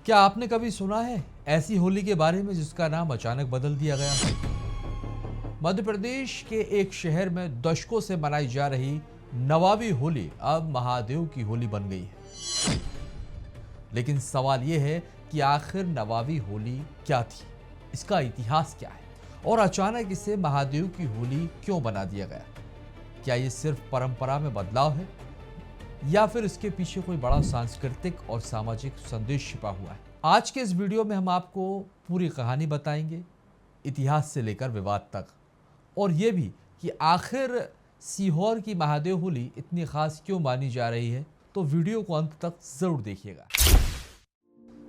क्या आपने कभी सुना है ऐसी होली के बारे में जिसका नाम अचानक बदल दिया गया? मध्य प्रदेश के एक शहर में दशकों से मनाई जा रही नवाबी होली अब महादेव की होली बन गई है। लेकिन सवाल यह है कि आखिर नवाबी होली क्या थी, इसका इतिहास क्या है और अचानक इसे महादेव की होली क्यों बना दिया गया? क्या ये सिर्फ परंपरा में बदलाव है या फिर इसके पीछे कोई बड़ा सांस्कृतिक और सामाजिक संदेश छिपा हुआ है? आज के इस वीडियो में हम आपको पूरी कहानी बताएंगे, इतिहास से लेकर विवाद तक, और ये भी कि आखिर सीहोर की महादेव होली इतनी खास क्यों मानी जा रही है। तो वीडियो को अंत तक जरूर देखिएगा।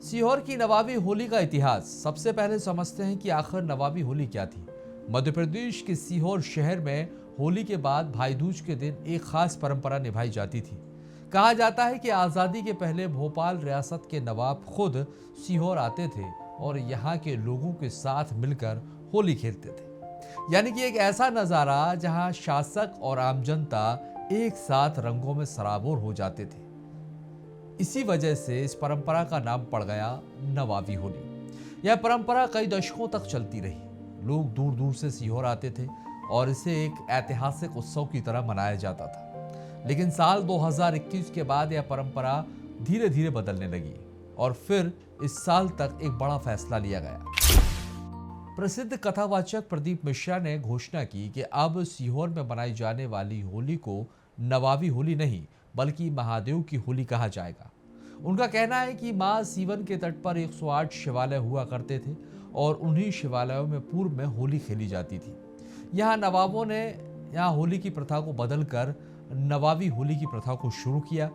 सीहोर की नवाबी होली का इतिहास। सबसे पहले समझते हैं कि आखिर नवाबी होली क्या थी। मध्य प्रदेश के सीहोर शहर में होली के बाद भाई दूज के दिन एक खास परंपरा निभाई जाती थी। कहा जाता है कि आज़ादी के पहले भोपाल रियासत के नवाब खुद सीहोर आते थे और यहाँ के लोगों के साथ मिलकर होली खेलते थे। यानी कि एक ऐसा नज़ारा जहाँ शासक और आम जनता एक साथ रंगों में सराबोर हो जाते थे। इसी वजह से इस परंपरा का नाम पड़ गया नवाबी होली। यह परंपरा कई दशकों तक चलती रही। लोग दूर दूर से सीहोर आते थे और इसे एक ऐतिहासिक उत्सव की तरह मनाया जाता था। लेकिन साल 2021 के बाद यह परंपरा धीरे धीरे बदलने लगी और फिर इस साल तक एक बड़ा फैसला लिया गया। प्रसिद्ध कथावाचक प्रदीप मिश्रा ने घोषणा की कि अब सीहोर में मनाई जाने वाली होली को नवाबी होली नहीं बल्कि महादेव की होली कहा जाएगा। उनका कहना है कि मां सीवन के तट पर 108 शिवालय हुआ करते थे और उन्हीं शिवालयों में पूर्व में होली खेली जाती थी। यहाँ नवाबों ने यहाँ होली की प्रथा को बदलकर नवाबी होली की प्रथा को शुरू किया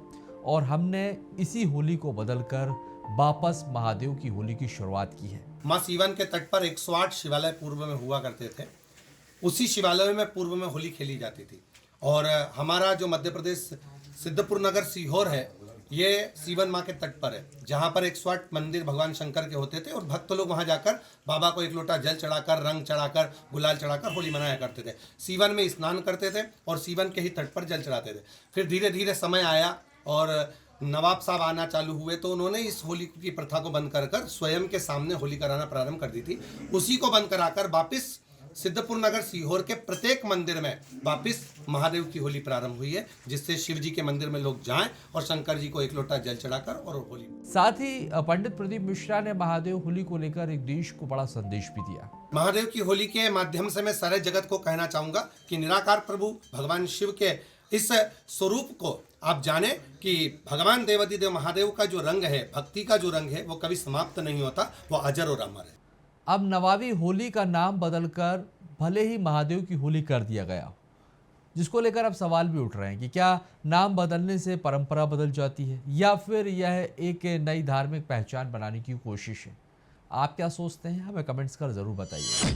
और हमने इसी होली को बदलकर वापस महादेव की होली की शुरुआत की है। मां सीवन के तट पर 108 शिवालय पूर्व में हुआ करते थे। उसी शिवालयों में पूर्व में होली खेली जाती थी। और हमारा जो मध्य प्रदेश सिद्धपुर नगर सीहोर है, ये सीवन माँ के तट पर है, जहाँ पर 108 मंदिर भगवान शंकर के होते थे और भक्त लोग वहाँ जाकर बाबा को एक लोटा जल चढ़ाकर, रंग चढ़ाकर, गुलाल चढ़ाकर होली मनाया करते थे। सीवन में स्नान करते थे और सीवन के ही तट पर जल चढ़ाते थे। फिर धीरे धीरे समय आया और नवाब साहब आना चालू हुए तो उन्होंने इस होली की प्रथा को बंद कर स्वयं के सामने होली कराना प्रारंभ कर दी थी। उसी को बंद कराकर वापिस सिद्धपुर नगर सीहोर के प्रत्येक मंदिर में वापिस महादेव की होली प्रारंभ हुई है, जिससे शिव जी के मंदिर में लोग जाएं और शंकर जी को एक लोटा जल चढ़ाकर और होली। साथ ही पंडित प्रदीप मिश्रा ने महादेव होली को लेकर एक देश को बड़ा संदेश भी दिया। महादेव की होली के माध्यम से मैं सारे जगत को कहना चाहूंगा कि निराकार प्रभु भगवान शिव के इस स्वरूप को आप जाने कि भगवान देवाधिदेव महादेव का जो रंग है, भक्ति का जो रंग है, वो कभी समाप्त नहीं होता, वो अजर और अमर है। अब नवाबी होली का नाम बदलकर भले ही महादेव की होली कर दिया गया हो, जिसको लेकर अब सवाल भी उठ रहे हैं कि क्या नाम बदलने से परंपरा बदल जाती है या फिर यह एक नई धार्मिक पहचान बनाने की कोशिश है। आप क्या सोचते हैं, हमें कमेंट्स कर जरूर बताइए।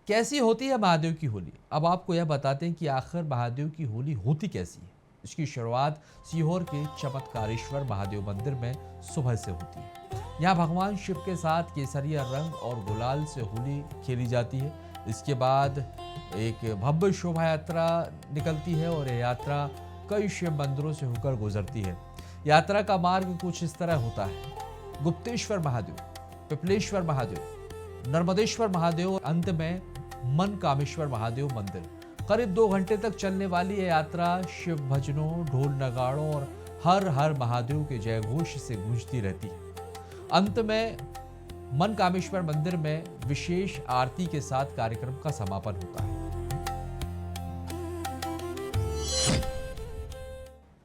कैसी होती है महादेव की होली? अब आपको यह बताते हैं कि आखिर महादेव की होली होती कैसी है। इसकी शुरुआत सीहोर के चमत्कारेश्वर महादेव मंदिर में सुबह से होती है। यहाँ भगवान शिव के साथ केसरिया रंग और गुलाल से होली खेली जाती है। इसके बाद एक भव्य शोभा यात्रा निकलती है और यह यात्रा कई शिव मंदिरों से होकर गुजरती है। यात्रा का मार्ग कुछ इस तरह होता है: गुप्तेश्वर महादेव, पिपलेश्वर महादेव, नर्मदेश्वर महादेव और अंत में मनकामेश्वर महादेव मंदिर। करीब 2 घंटे तक चलने वाली यह यात्रा शिव भजनों, ढोल नगाड़ों और हर हर महादेव के जयघोष से गूंजती रहती है। अंत में मनकामेश्वर मंदिर में विशेष आरती के साथ कार्यक्रम का समापन होता है।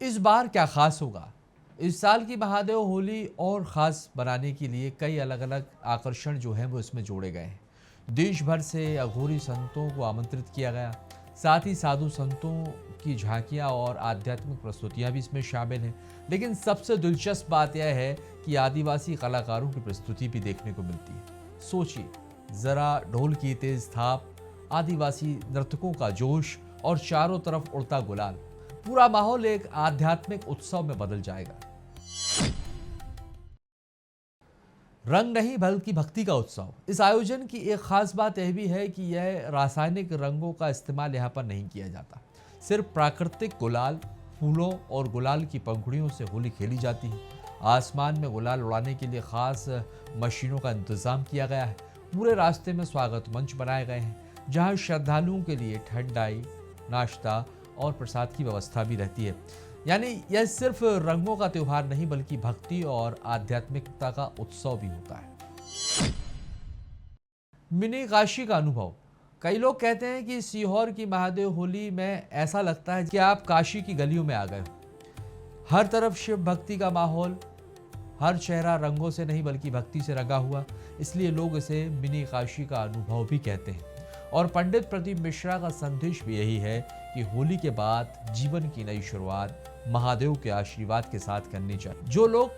इस बार क्या खास होगा? इस साल की महादेव होली और खास बनाने के लिए कई अलग अलग आकर्षण जो हैं वो इसमें जोड़े गए हैं। देश भर से अघोरी संतों को आमंत्रित किया गया। साथ ही साधु संतों की झांकियां और आध्यात्मिक प्रस्तुतियां भी इसमें शामिल हैं। लेकिन सबसे दिलचस्प बात यह है कि आदिवासी कलाकारों की प्रस्तुति भी देखने को मिलती है। सोचिए जरा, ढोल की तेज थाप, आदिवासी नर्तकों का जोश और चारों तरफ उड़ता गुलाल, पूरा माहौल एक आध्यात्मिक उत्सव में बदल जाएगा। रंग नहीं बल्कि भक्ति का उत्सव। इस आयोजन की एक खास बात यह भी है कि यह रासायनिक रंगों का इस्तेमाल यहाँ पर नहीं किया जाता। सिर्फ प्राकृतिक गुलाल, फूलों और गुलाल की पंखुड़ियों से होली खेली जाती है आसमान में गुलाल उड़ाने के लिए खास मशीनों का इंतजाम किया गया है। पूरे रास्ते में स्वागत मंच बनाए गए हैं, जहां श्रद्धालुओं के लिए ठंडाई, नाश्ता और प्रसाद की व्यवस्था भी रहती है। यानी यह सिर्फ रंगों का त्योहार नहीं, बल्कि भक्ति और आध्यात्मिकता का उत्सव भी होता है। मिनी काशी का अनुभव। कई लोग कहते हैं कि सीहोर की महादेव होली में ऐसा लगता है कि आप काशी की गलियों में आ गए हो। हर तरफ शिव भक्ति का माहौल, हर चेहरा रंगों से नहीं बल्कि भक्ति से रंगा हुआ, इसलिए लोग इसे मिनी काशी का अनुभव भी कहते हैं। और पंडित प्रदीप मिश्रा का संदेश भी यही है कि होली के बाद जीवन की नई शुरुआत महादेव के आशीर्वाद के साथ करनी चाहिए। जो लोग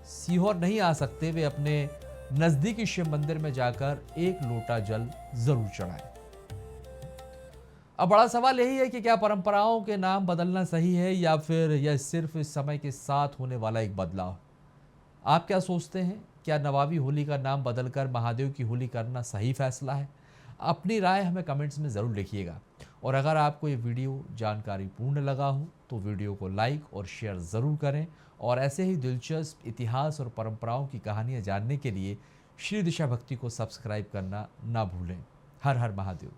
सीहोर नहीं आ सकते, वे अपने नजदीकी शिव मंदिर में जाकर एक लोटा जल जरूर चढ़ाएं। अब बड़ा सवाल यही है कि क्या परंपराओं के नाम बदलना सही है या फिर यह सिर्फ इस समय के साथ होने वाला एक बदलाव। आप क्या सोचते हैं? क्या नवाबी होली का नाम बदलकर महादेव की होली करना सही फैसला है? अपनी राय हमें कमेंट्स में ज़रूर लिखिएगा। और अगर आपको ये वीडियो जानकारी पूर्ण लगा हो तो वीडियो को लाइक और शेयर ज़रूर करें। और ऐसे ही दिलचस्प इतिहास और परंपराओं की कहानियाँ जानने के लिए श्री दिशा भक्ति को सब्सक्राइब करना ना भूलें। हर हर महादेव।